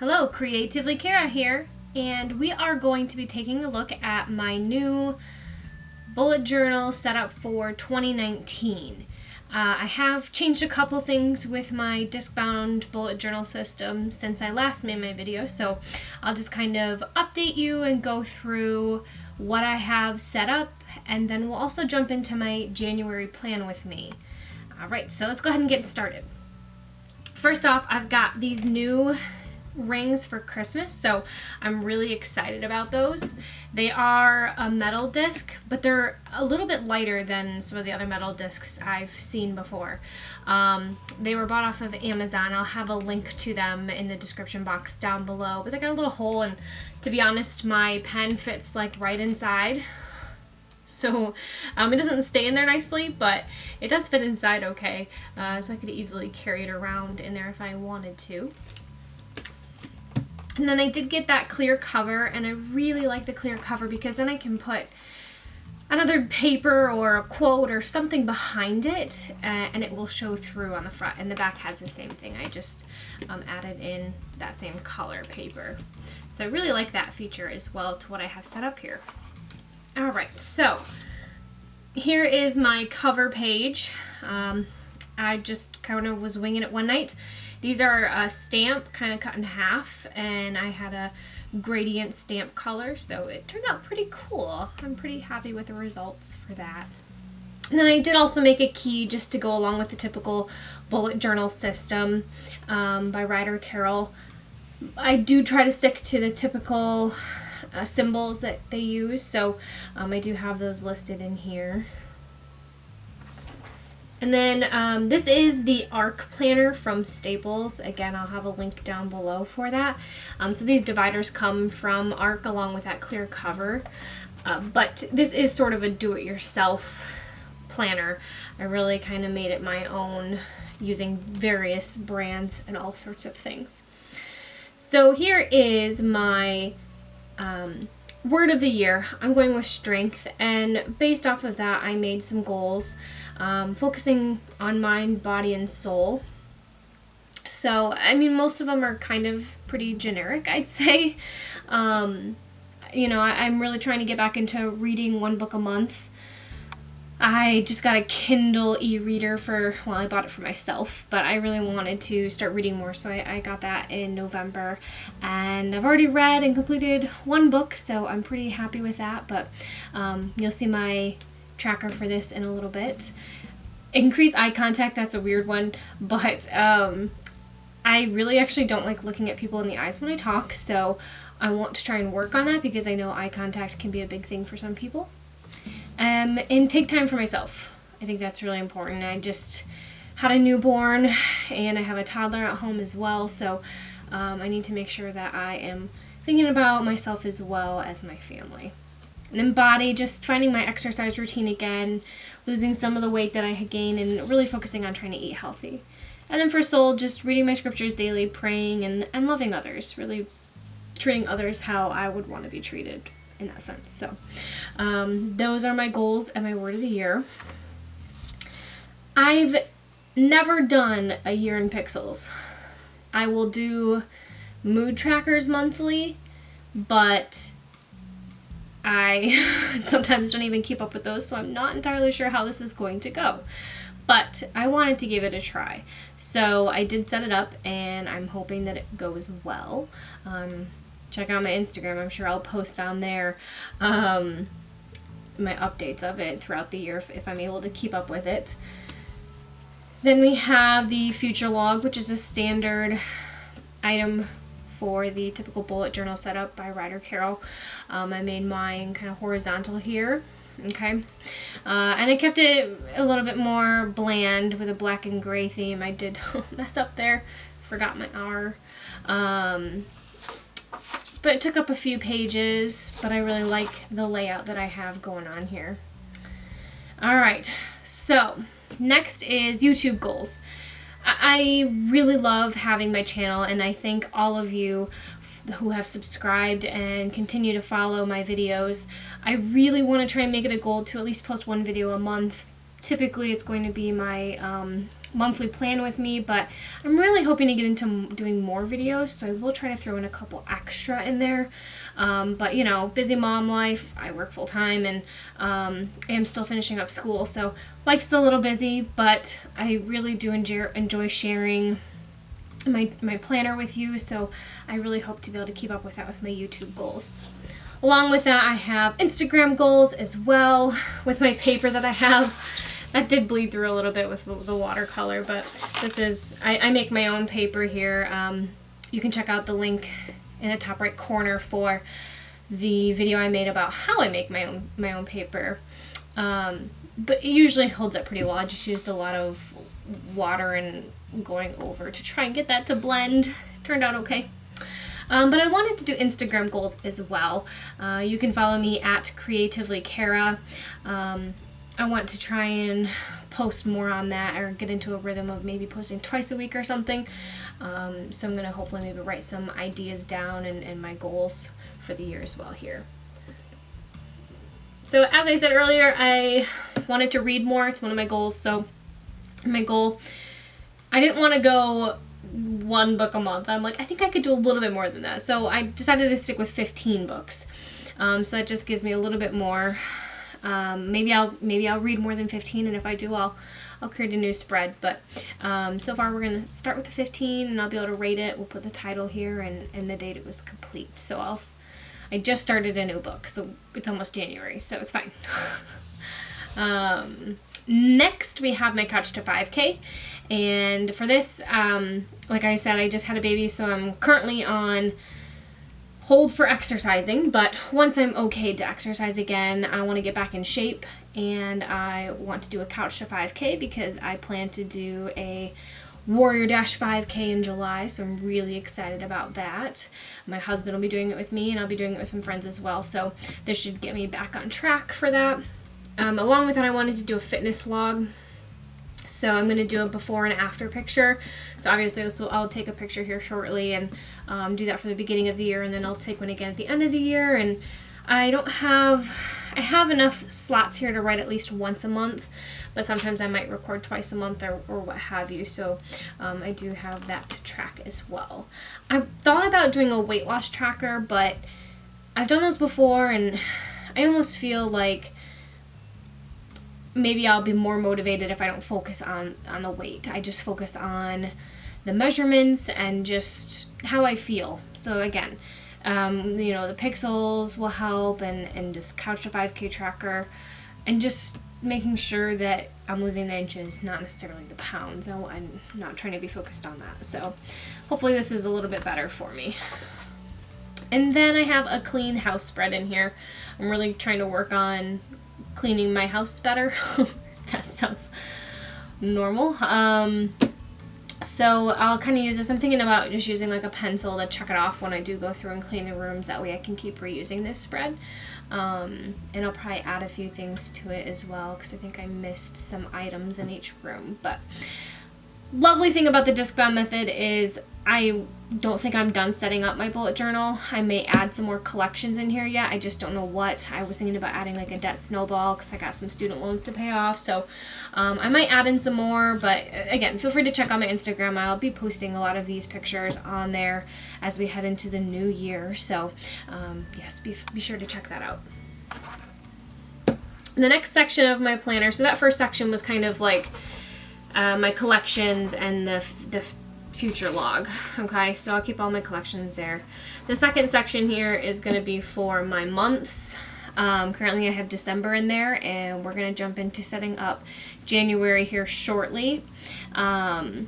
Hello, Creatively Kara here, and we are going to be taking a look at my new bullet journal setup for 2019. I have changed a couple things with my Discbound bullet journal system since I last made my video, so I'll just kind of update you and go through what I have set up, and then we'll also jump into my January plan with me. Alright, so let's go ahead and get started. First off, I've got these new rings for Christmas, so I'm really excited about those. They are a metal disc, but they're a little bit lighter than some of the other metal discs I've seen before. They were bought off of Amazon. I'll have a link to them in the description box down below, but they got a little hole, and to be honest, my pen fits like right inside. So it doesn't stay in there nicely, but it does fit inside okay, so I could easily carry it around in there if I wanted to. And then I did get that clear cover, and I really like the clear cover because then I can put another paper or a quote or something behind it, and it will show through on the front. And the back has the same thing. I just added in that same color paper. So I really like that feature as well to what I have set up here. Alright, so here is my cover page. I just kind of was winging it one night. These are a stamp kind of cut in half, and I had a gradient stamp color, so it turned out pretty cool. I'm pretty happy with the results for that. And then I did also make a key just to go along with the typical bullet journal system by Ryder Carroll. I do try to stick to the typical symbols that they use, so I do have those listed in here. And then this is the ARC planner from Staples. Again, I'll have a link down below for that. So these dividers come from ARC along with that clear cover. But this is sort of a do-it-yourself planner. I really kind of made it my own using various brands and all sorts of things. So here is my word of the year. I'm going with strength, and based off of that I made some goals focusing on mind, body, and soul. So I mean, most of them are kind of pretty generic, I'd say. I'm really trying to get back into reading one book a month. I just got a Kindle e-reader I bought it for myself, but I really wanted to start reading more, so I got that in November, and I've already read and completed one book, so I'm pretty happy with that. But you'll see my tracker for this in a little bit. Increase eye contact, that's a weird one, but I really actually don't like looking at people in the eyes when I talk, so I want to try and work on that because I know eye contact can be a big thing for some people. And take time for myself. I think that's really important. I just had a newborn, and I have a toddler at home as well, so I need to make sure that I am thinking about myself as well as my family. And then body, just finding my exercise routine again, losing some of the weight that I had gained, and really focusing on trying to eat healthy. And then for soul, just reading my scriptures daily, praying, and loving others, really treating others how I would want to be treated in that sense. So those are my goals and my word of the year. I've never done a year in pixels. I will do mood trackers monthly, but I sometimes don't even keep up with those, so I'm not entirely sure how this is going to go. But I wanted to give it a try. So I did set it up, and I'm hoping that it goes well. Check out my Instagram. I'm sure I'll post on there my updates of it throughout the year if I'm able to keep up with it. Then we have the future log, which is a standard item for the typical bullet journal setup by Ryder Carroll. I made mine kind of horizontal here. Okay, and I kept it a little bit more bland with a black and gray theme. I did mess up there, forgot my R. But it took up a few pages, but I really like the layout that I have going on here. Alright, so next is YouTube goals. I really love having my channel, and I thank all of you who have subscribed and continue to follow my videos. I really want to try and make it a goal to at least post one video a month. Typically it's going to be my monthly plan with me, but I'm really hoping to get into doing more videos, so I will try to throw in a couple extra in there. But you know, busy mom life, I work full time, and am still finishing up school, so life's a little busy, but I really do enjoy sharing my planner with you, so I really hope to be able to keep up with that with my YouTube goals. Along with that, I have Instagram goals as well with my paper that I have. That did bleed through a little bit with the watercolor, but this is, I make my own paper here. You can check out the link in the top right corner for the video I made about how I make my own paper. But it usually holds up pretty well. I just used a lot of water and going over to try and get that to blend. Turned out okay. But I wanted to do Instagram goals as well. You can follow me at Creatively Kara. I want to try and post more on that, or get into a rhythm of maybe posting twice a week or something. So I'm going to hopefully maybe write some ideas down and my goals for the year as well here. So as I said earlier, I wanted to read more. It's one of my goals. So my goal, I didn't want to go one book a month. I'm like, I think I could do a little bit more than that. So I decided to stick with 15 books. So that just gives me a little bit more. Maybe I'll read more than 15, and if I do, I'll create a new spread. But so far we're gonna start with the 15, and I'll be able to rate it. We'll put the title here and the date it was complete. So I just started a new book, so it's almost January, so it's fine. Next we have my Couch to 5K, and for this, like I said, I just had a baby, so I'm currently on hold for exercising, but once I'm okay to exercise again, I want to get back in shape, and I want to do a Couch to 5K because I plan to do a Warrior Dash 5K in July, so I'm really excited about that. My husband will be doing it with me, and I'll be doing it with some friends as well, so this should get me back on track for that. Along with that, I wanted to do a fitness log. So I'm going to do a before and after picture. So obviously I'll take a picture here shortly and do that for the beginning of the year, and then I'll take one again at the end of the year. And I have enough slots here to write at least once a month, but sometimes I might record twice a month or what have you. So I do have that to track as well. I've thought about doing a weight loss tracker, but I've done those before, and I almost feel like maybe I'll be more motivated if I don't focus on the weight. I just focus on the measurements and just how I feel. So again, the pixels will help, and just Couch to 5K tracker, and just making sure that I'm losing the inches, not necessarily the pounds. I'm not trying to be focused on that. So hopefully this is a little bit better for me. And then I have a clean house spread in here. I'm really trying to work on cleaning my house better. That sounds normal. So I'll kind of use this. I'm thinking about just using like a pencil to check it off when I do go through and clean the rooms. That way I can keep reusing this spread. And I'll probably add a few things to it as well, because I think I missed some items in each room. But lovely thing about the Discbound method is I don't think I'm done setting up my bullet journal. I may add some more collections in here yet. I just don't know what. I was thinking about adding like a debt snowball because I got some student loans to pay off. So I might add in some more, but again, feel free to check out my Instagram. I'll be posting a lot of these pictures on there as we head into the new year. So yes, be sure to check that out. The next section of my planner, so that first section was kind of like my collections and the future log. Okay, so I'll keep all my collections there. The second section here is going to be for my months. Currently I have December in there, and we're going to jump into setting up January here shortly. The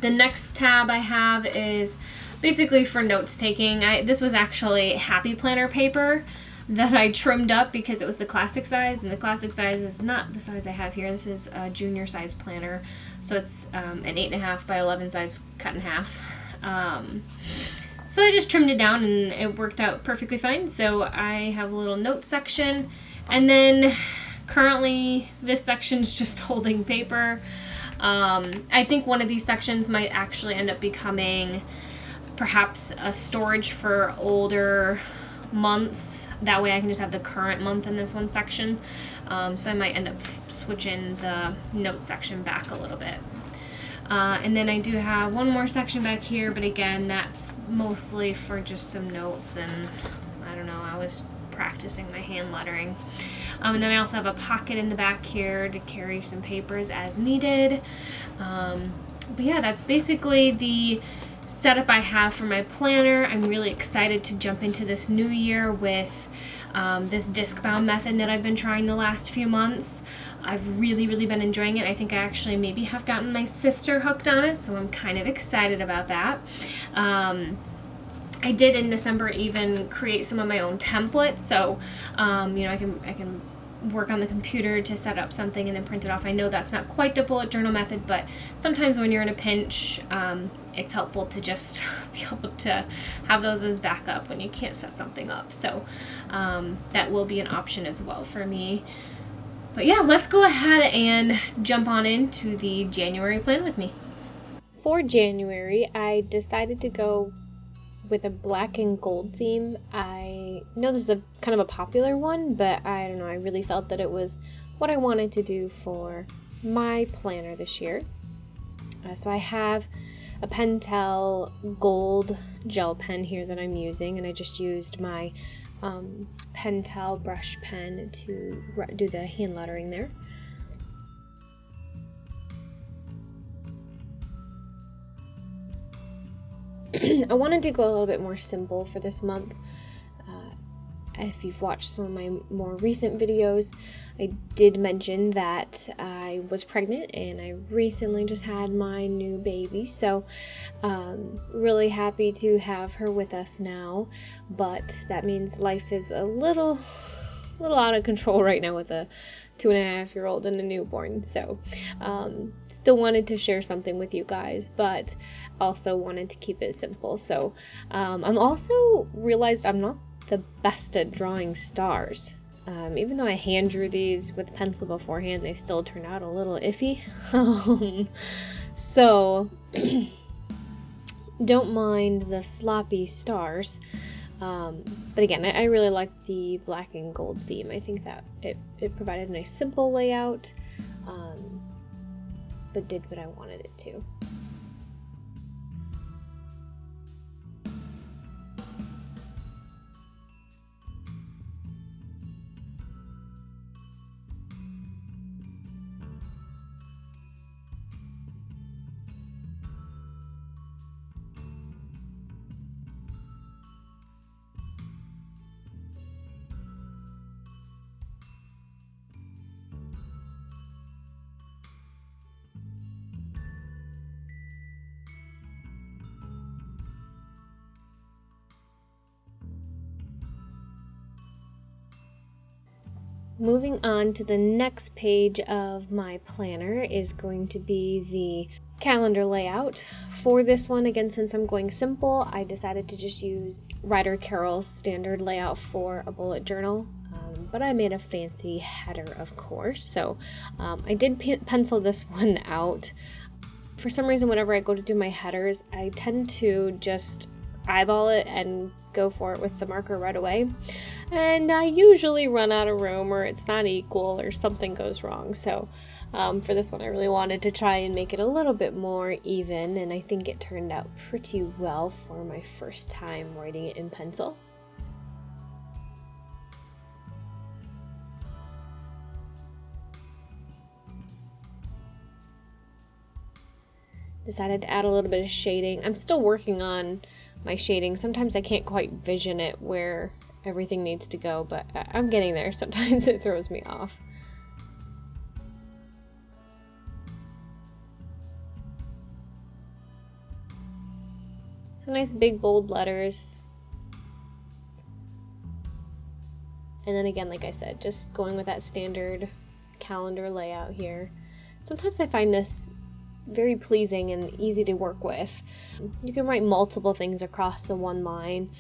next tab I have is basically for notes taking. This was actually Happy Planner paper that I trimmed up because it was the classic size, and the classic size is not the size I have here. This is a junior size planner, so it's an 8.5 by 11 size cut in half. So I just trimmed it down, and it worked out perfectly fine. So I have a little note section, and then currently this section's just holding paper. I think one of these sections might actually end up becoming perhaps a storage for older months. That way I can just have the current month in this one section. So I might end up switching the note section back a little bit. And then I do have one more section back here, but again, that's mostly for just some notes, and I don't know, I was practicing my hand lettering. And then I also have a pocket in the back here to carry some papers as needed. But yeah, that's basically the setup I have for my planner. I'm really excited to jump into this new year with this Discbound method that I've been trying the last few months. I've really been enjoying it. I think I actually maybe have gotten my sister hooked on it, so I'm kind of excited about that. I did in December even create some of my own templates, so you know, I can work on the computer to set up something and then print it off. I know that's not quite the bullet journal method, but sometimes when you're in a pinch, it's helpful to just be able to have those as backup when you can't set something up. So that will be an option as well for me. But yeah, let's go ahead and jump on into the January plan with me. For January, I decided to go with a black and gold theme. I know this is a kind of a popular one, but I don't know, I really felt that it was what I wanted to do for my planner this year. So I have a Pentel gold gel pen here that I'm using, and I just used my Pentel brush pen to do the hand lettering there. I wanted to go a little bit more simple for this month. If you've watched some of my more recent videos, I did mention that I was pregnant and I recently just had my new baby, so really happy to have her with us now, but that means life is a little out of control right now with a 2.5-year-old and a newborn, so still wanted to share something with you guys, but also wanted to keep it simple. So I'm also realized I'm not the best at drawing stars. Even though I hand drew these with pencil beforehand, they still turned out a little iffy. So don't mind the sloppy stars. But again, I really like the black and gold theme. I think that it provided a nice simple layout, but did what I wanted it to. Moving on to the next page of my planner is going to be the calendar layout. For this one, again, since I'm going simple, I decided to just use Ryder Carroll's standard layout for a bullet journal, but I made a fancy header, of course. So I did pencil this one out. For some reason, whenever I go to do my headers, I tend to just eyeball it and go for it with the marker right away, and I usually run out of room, or it's not equal, or something goes wrong. So for this one, I really wanted to try and make it a little bit more even, and I think it turned out pretty well for my first time writing it in pencil. Decided to add a little bit of shading. I'm still working on my shading. Sometimes I can't quite vision it where everything needs to go, but I'm getting there. Sometimes it throws me off. So nice big bold letters. And then again, like I said, just going with that standard calendar layout here. Sometimes I find this very pleasing and easy to work with. You can write multiple things across the one line.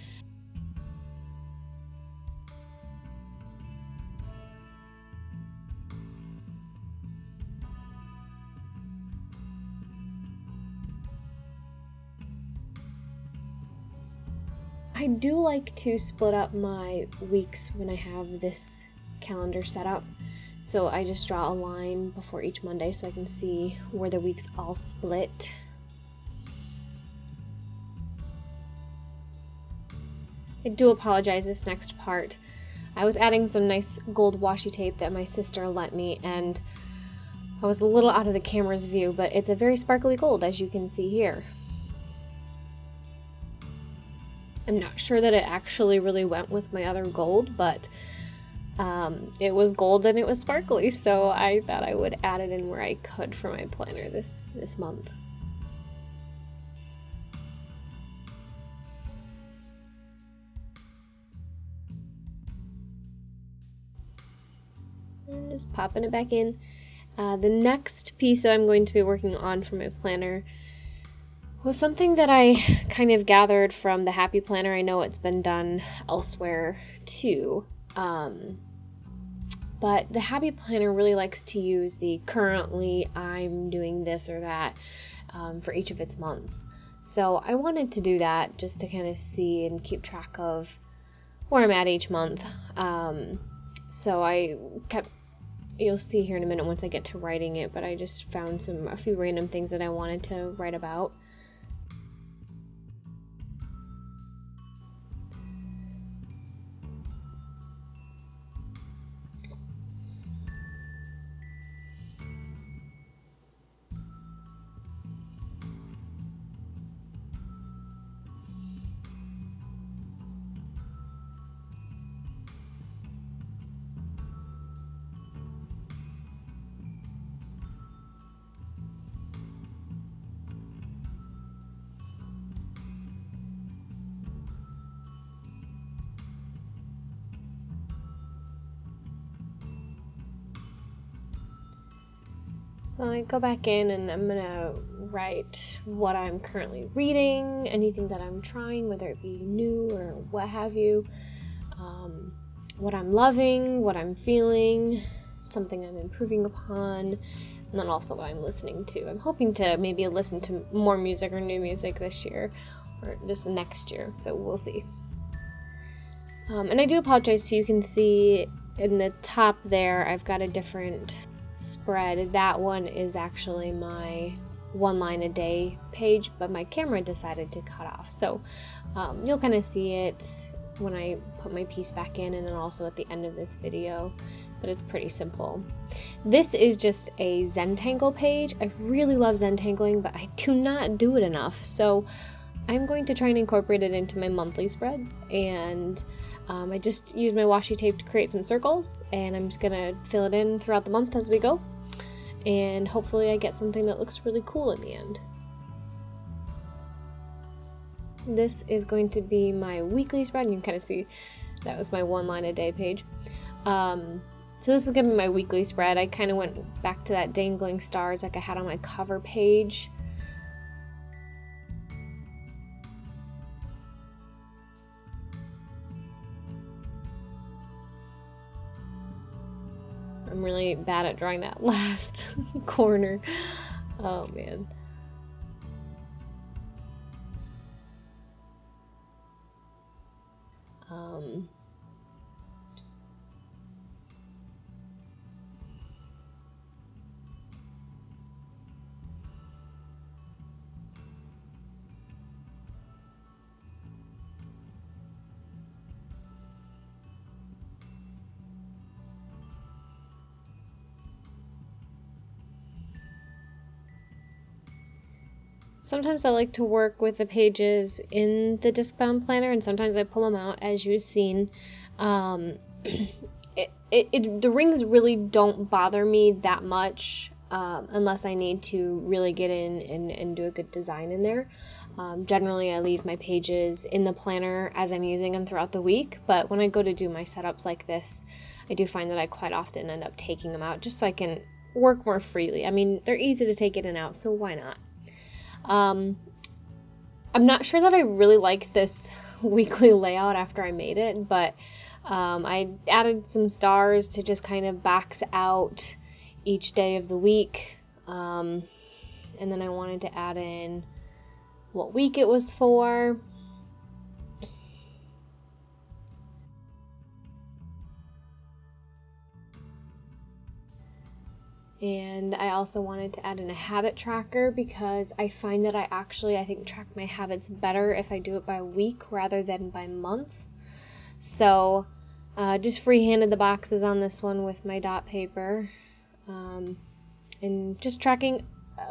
I do like to split up my weeks when I have this calendar set up. So I just draw a line before each Monday so I can see where the weeks all split. I do apologize, this next part. I was adding some nice gold washi tape that my sister lent me, and I was a little out of the camera's view, but it's a very sparkly gold, as you can see here. I'm not sure that it actually really went with my other gold, but it was gold and it was sparkly, so I thought I would add it in where I could for my planner this month. And just popping it back in. The next piece that I'm going to be working on for my planner was something that I kind of gathered from the Happy Planner. I know it's been done elsewhere too. But the Happy Planner really likes to use the currently I'm doing this or that for each of its months. So I wanted to do that just to kind of see and keep track of where I'm at each month. So I kept, you'll see here in a minute once I get to writing it, but I just found a few random things that I wanted to write about. So I go back in and I'm gonna write what I'm currently reading, anything that I'm trying, whether it be new or what have you, what I'm loving, what I'm feeling, something I'm improving upon, and then also what I'm listening to. I'm hoping to maybe listen to more music or new music this year, or just next year, so we'll see. And I do apologize too, you can see in the top there, I've got a different spread. That one is actually my 1 line a day page, but my camera decided to cut off. So you'll kind of see it when I put my piece back in, and then also at the end of this video, but it's pretty simple. This is just a Zentangle page. I really love Zentangling, but I do not do it enough. So I'm going to try and incorporate it into my monthly spreads, and I just use my washi tape to create some circles, and I'm just gonna fill it in throughout the month as we go, and hopefully I get something that looks really cool in the end. This is going to be my weekly spread, and you can kind of see that was my 1 line a day page. So this is gonna be my weekly spread. I kind of went back to that dangling stars like I had on my cover page. I'm really bad at drawing that last corner. Oh man. Sometimes I like to work with the pages in the Discbound planner, and sometimes I pull them out, as you've seen. The rings really don't bother me that much unless I need to really get in and do a good design in there. Generally, I leave my pages in the planner as I'm using them throughout the week, but when I go to do my setups like this, I do find that I quite often end up taking them out just so I can work more freely. I mean, they're easy to take in and out, so why not? I'm not sure that I really like this weekly layout after I made it, but I added some stars to just kind of box out each day of the week, and then I wanted to add in what week it was for. And I also wanted to add in a habit tracker because I find that I think track my habits better if I do it by week rather than by month. So just freehanded the boxes on this one with my dot paper, and just tracking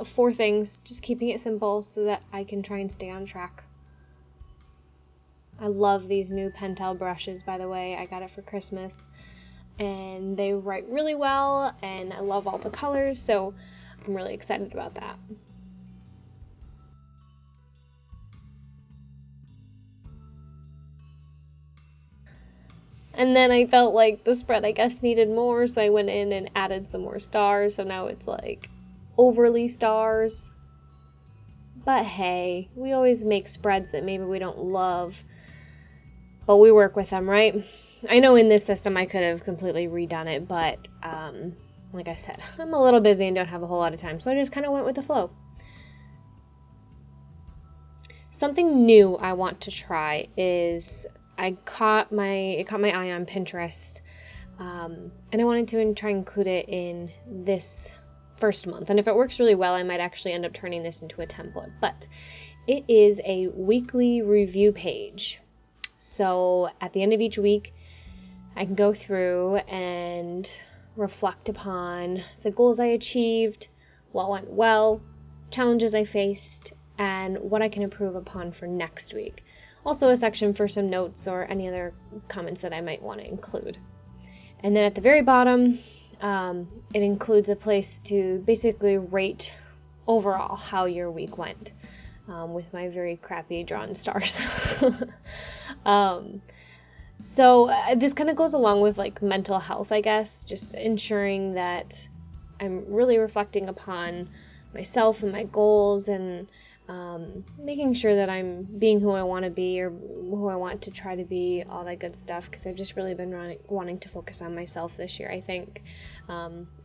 4 things, just keeping it simple so that I can try and stay on track. I love these new Pentel brushes, by the way. I got it for Christmas, and they write really well, and I love all the colors, so I'm really excited about that. And then I felt like the spread, I guess, needed more, so I went in and added some more stars, so now it's like overly stars. But hey, we always make spreads that maybe we don't love, but we work with them, right? I know in this system I could have completely redone it, but like I said, I'm a little busy and don't have a whole lot of time, so I just kind of went with the flow. Something new I want to try is it caught my eye on Pinterest, and I wanted to try and include it in this first month. And if it works really well, I might actually end up turning this into a template. But it is a weekly review page. So at the end of each week, I can go through and reflect upon the goals I achieved, what went well, challenges I faced, and what I can improve upon for next week. Also a section for some notes or any other comments that I might want to include. And then at the very bottom, it includes a place to basically rate overall how your week went, with my very crappy drawn stars. So this kind of goes along with like mental health, I guess, just ensuring that I'm really reflecting upon myself and my goals, and making sure that I'm being who I want to be or who I want to try to be, all that good stuff, because I've just really been wanting to focus on myself this year, I think.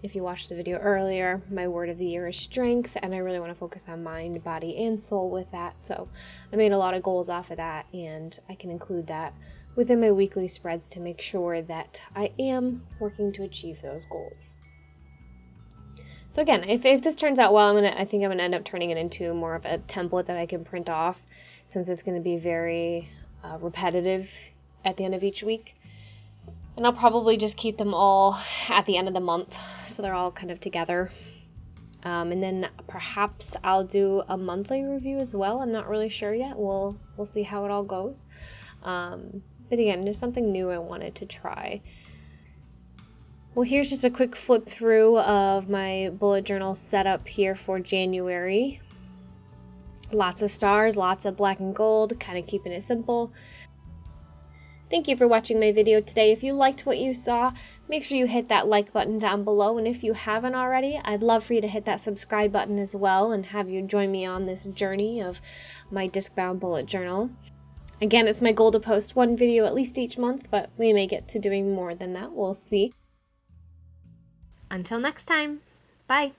If you watched the video earlier, my word of the year is strength, and I really want to focus on mind, body, and soul with that. So I made a lot of goals off of that, and I can include that within my weekly spreads to make sure that I am working to achieve those goals. So again, if this turns out well, I think I'm gonna end up turning it into more of a template that I can print off, since it's gonna be very repetitive at the end of each week. And I'll probably just keep them all at the end of the month, so they're all kind of together. And then perhaps I'll do a monthly review as well. I'm not really sure yet. We'll see how it all goes. But again, there's something new I wanted to try. Well, here's just a quick flip through of my bullet journal setup here for January. Lots of stars, lots of black and gold, kind of keeping it simple. Thank you for watching my video today. If you liked what you saw, make sure you hit that like button down below. And if you haven't already, I'd love for you to hit that subscribe button as well and have you join me on this journey of my Discbound bullet journal. Again, it's my goal to post 1 video at least each month, but we may get to doing more than that. We'll see. Until next time, bye!